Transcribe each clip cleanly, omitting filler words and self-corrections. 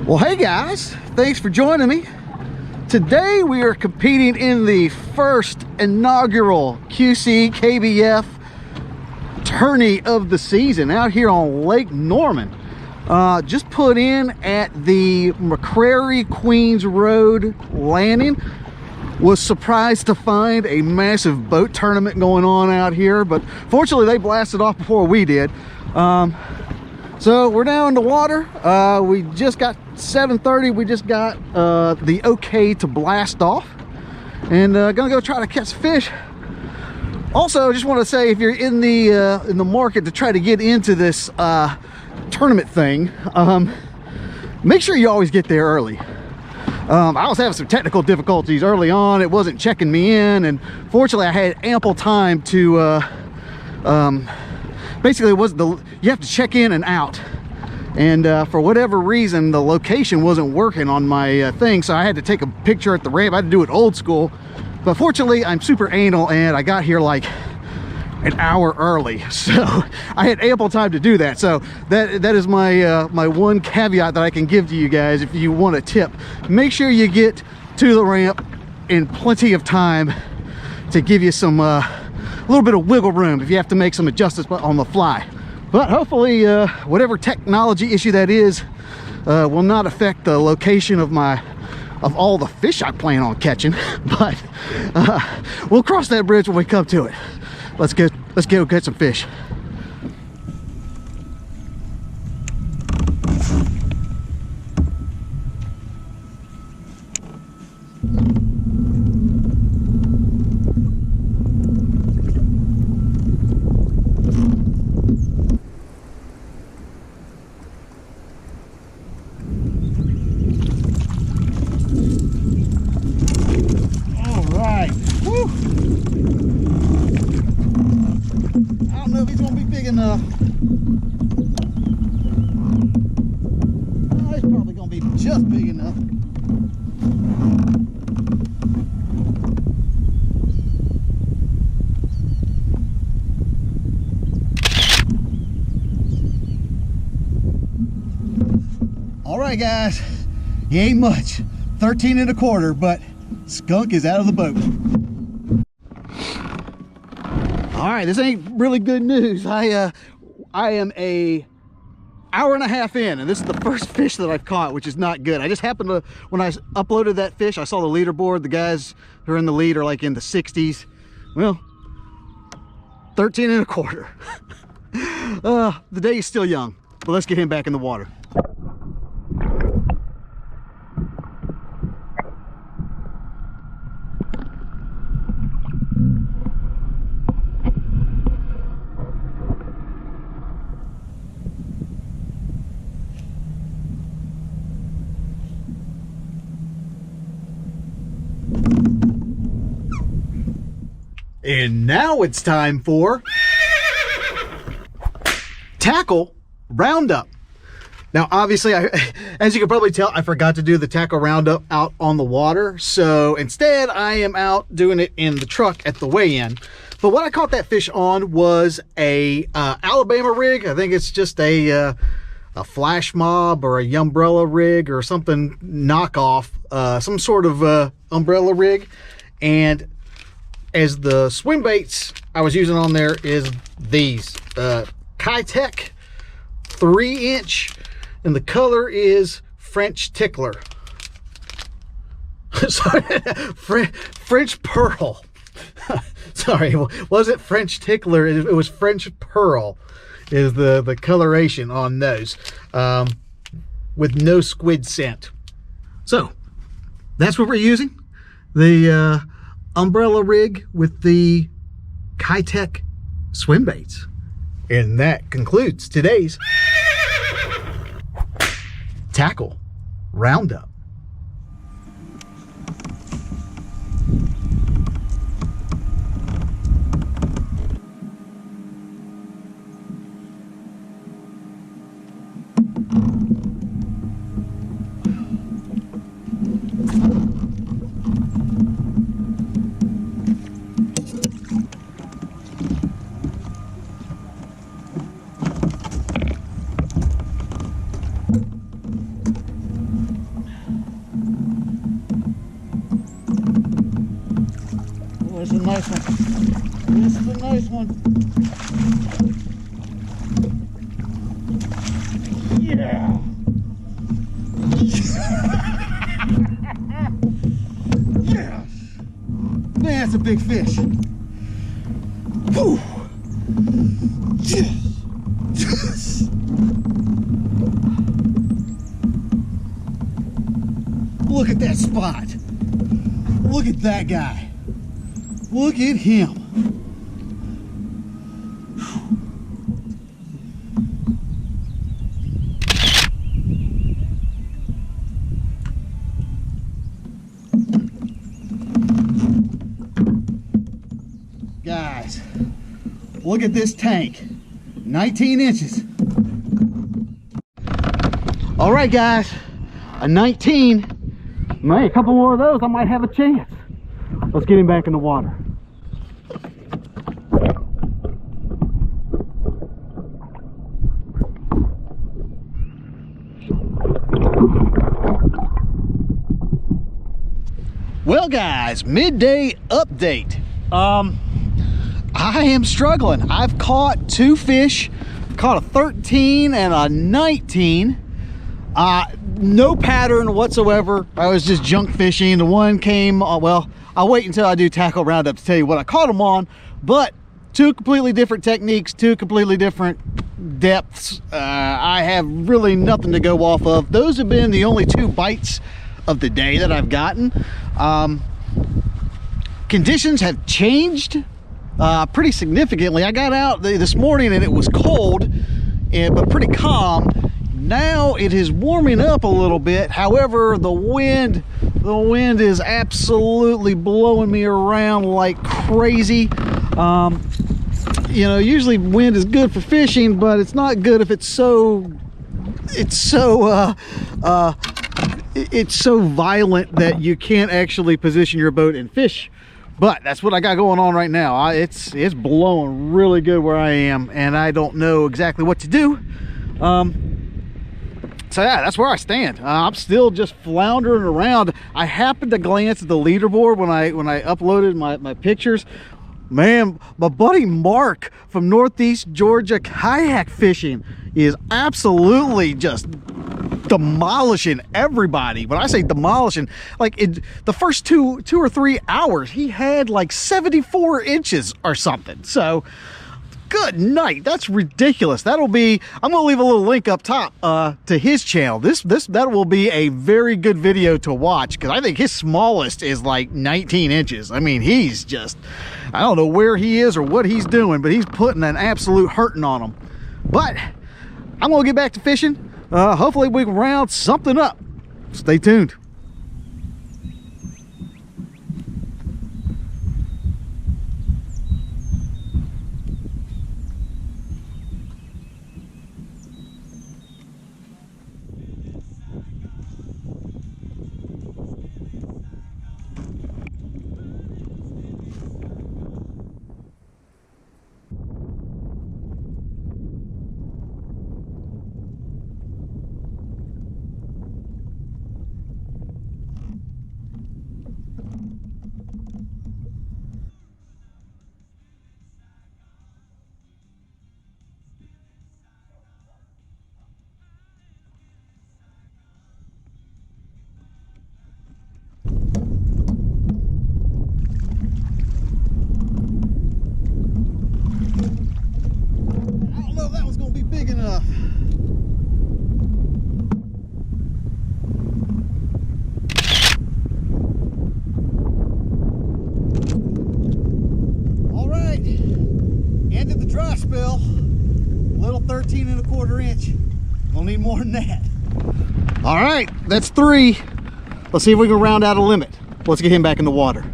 Well, hey guys, thanks for joining me. Today we are competing in the first inaugural QCKBF tourney of the season out here on Lake Norman. Just put in at the McCrary Queens Road landing. Was surprised to find a massive boat tournament going on out here, but fortunately they blasted off before we did. So we're down in the water. We just got 7:30. We just got the okay to blast off, and gonna go try to catch fish. Also, just want to say, if you're in the market to try to get into this tournament thing, make sure you always get there early. I was having some technical difficulties early on. It wasn't checking me in, and fortunately I had ample time to basically you have to check in and out, and for whatever reason the location wasn't working on my thing, so I had to take a picture at the ramp. I had to do it old school, but fortunately I'm super anal and I got here like an hour early, so I had ample time to do that. So that is my my one caveat that I can give to you guys. If you want a tip, make sure you get to the ramp in plenty of time to give you some a little bit of wiggle room if you have to make some adjustments on the fly. But hopefully whatever technology issue that is will not affect the location of all the fish I plan on catching. But we'll cross that bridge when we come to it. Let's go get some fish. Enough. Oh, it's probably gonna be just big enough. All right, guys, he ain't much. 13 1/4, but skunk is out of the boat. All right, this ain't really good news. I am an hour and a half in, and this is the first fish that I've caught, which is not good. I just happened to, when I uploaded that fish, I saw the leaderboard. The guys who are in the lead are like in the 60s. Well, 13 1/4. The day is still young, but let's get him back in the water. And now it's time for tackle roundup. Now, obviously, as you can probably tell, I forgot to do the tackle roundup out on the water. So instead, I am out doing it in the truck at the weigh-in. But what I caught that fish on was a Alabama rig. I think it's just a flash mob or a umbrella rig or something knockoff, some sort of umbrella rig. And as the swim baits I was using on there is these Keitech 3-inch, and the color is French Tickler. Sorry, French Pearl. Sorry, it wasn't French Tickler, it was French Pearl is the coloration on those, with no squid scent. So that's what we're using, the umbrella rig with the Keitech swim baits. And that concludes today's tackle roundup. nice one. This is a nice one. Yeah. Yes. Man, that's a big fish. Whew. Yes. Yes. Look at that spot. Look at that guy. Look at him. Guys, look at this tank. 19 inches. All right, guys, a 19. Man, a couple more of those, I might have a chance. Let's get him back in the water. Well, guys, midday update. I am struggling. I've caught 2 fish, caught a 13 and a 19. No pattern whatsoever. I was just junk fishing. The one came, well, I'll wait until I do tackle roundup to tell you what I caught them on, but 2 completely different techniques, 2 completely different depths. I have really nothing to go off of. Those have been the only 2 bites of the day that I've gotten. Conditions have changed pretty significantly. I got out this morning and it was cold, but pretty calm. Now it is warming up a little bit. However, the wind is absolutely blowing me around like crazy. You know, usually wind is good for fishing, but it's not good if it's so violent that you can't actually position your boat and fish. But that's what I got going on right now. It's blowing really good where I am, and I don't know exactly what to do. So yeah, that's where I stand. I'm still just floundering around. I happened to glance at the leaderboard when I uploaded my pictures. Man, my buddy Mark from Northeast Georgia kayak fishing is absolutely just demolishing everybody. When I say demolishing, like the first two or 3 hours, he had like 74 inches or something. So good night. That's ridiculous. That'll be, I'm gonna leave a little link up top to his channel. That will be a very good video to watch, because I think his smallest is like 19 inches. I mean, he's just, I don't know where he is or what he's doing, but he's putting an absolute hurting on him. But I'm gonna get back to fishing. Hopefully we can round something up. Stay tuned. Dry spell, little 13 1/4 inch. We'll need more than that. All right, that's 3. Let's see if we can round out a limit. Let's get him back in the water.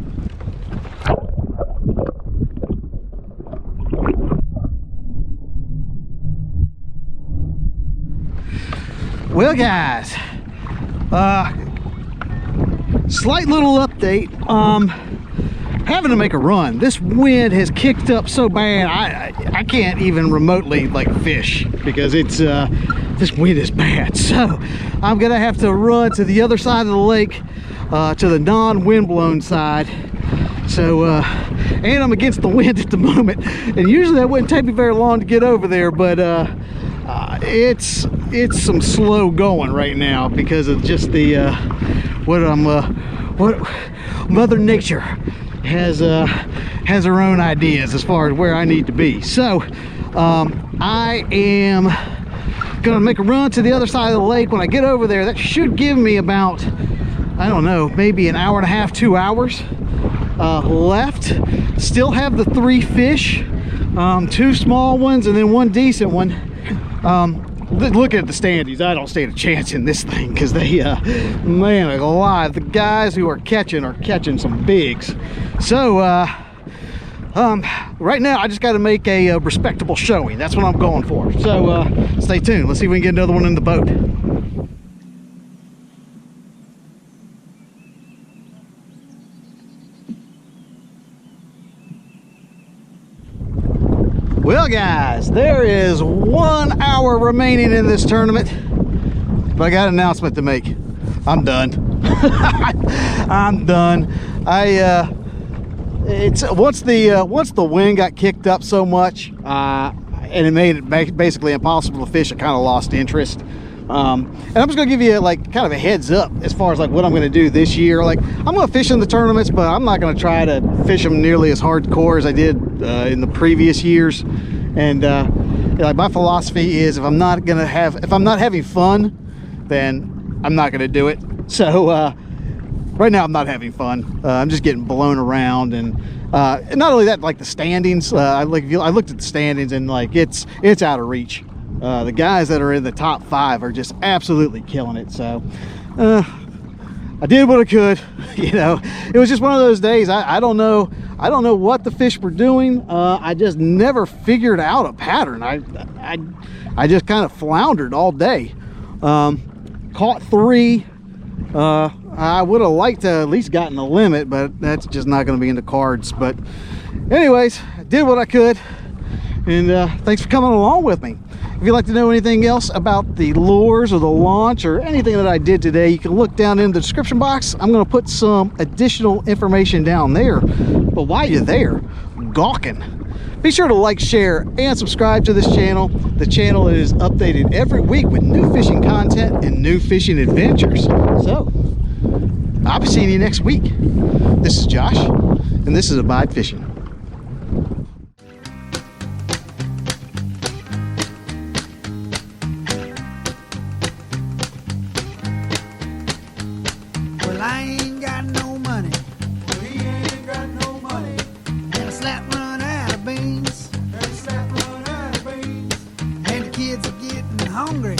Well, guys, slight little update. Having to make a run. This wind has kicked up so bad I can't even remotely like fish, because it's this wind is bad. So I'm gonna have to run to the other side of the lake, to the non-wind blown side. So and I'm against the wind at the moment. And usually that wouldn't take me very long to get over there, but it's some slow going right now because of just the what Mother Nature has her own ideas as far as where I need to be. So I am gonna make a run to the other side of the lake. When I get over there, that should give me about, I don't know, maybe an hour and a half, 2 hours left. Still have the 3 fish, 2 small ones and then 1 decent one. Looking at the standings, I don't stand a chance in this thing because they, man alive, the guys who are catching some bigs. So right now I just got to make a respectable showing. That's what I'm going for. So stay tuned. Let's see if we can get another one in the boat. Well guys, there is 1 hour remaining in this tournament, but I got an announcement to make. I'm done. I'm done. It's once the wind got kicked up so much and it made it basically impossible to fish, I kind of lost interest. And I'm just gonna give you like kind of a heads up as far as like what I'm gonna do this year. Like, I'm gonna fish in the tournaments, but I'm not gonna try to fish them nearly as hardcore as I did in the previous years. And like, my philosophy is if I'm not having fun, then I'm not gonna do it. So right now I'm not having fun. I'm just getting blown around, and not only that, like the standings, I looked at the standings and like it's out of reach. The guys that are in the top 5 are just absolutely killing it. So I did what I could. You know, it was just one of those days. I don't know what the fish were doing. I just never figured out a pattern. I just kind of floundered all day. Caught 3. I would have liked to at least gotten a limit, but that's just not going to be in the cards. But anyways, I did what I could, and thanks for coming along with me. If you'd like to know anything else about the lures or the launch or anything that I did today, you can look down in the description box. I'm going to put some additional information down there. But while you're there, gawking, be sure to like, share, and subscribe to this channel. The channel is updated every week with new fishing content and new fishing adventures. So, I'll be seeing you next week. This is Josh, and this is Abide Fishing. Well, I ain't got no money. Well, he ain't got no money. And a slap run out of beans. And slap run out of beans. And the kids are getting hungry.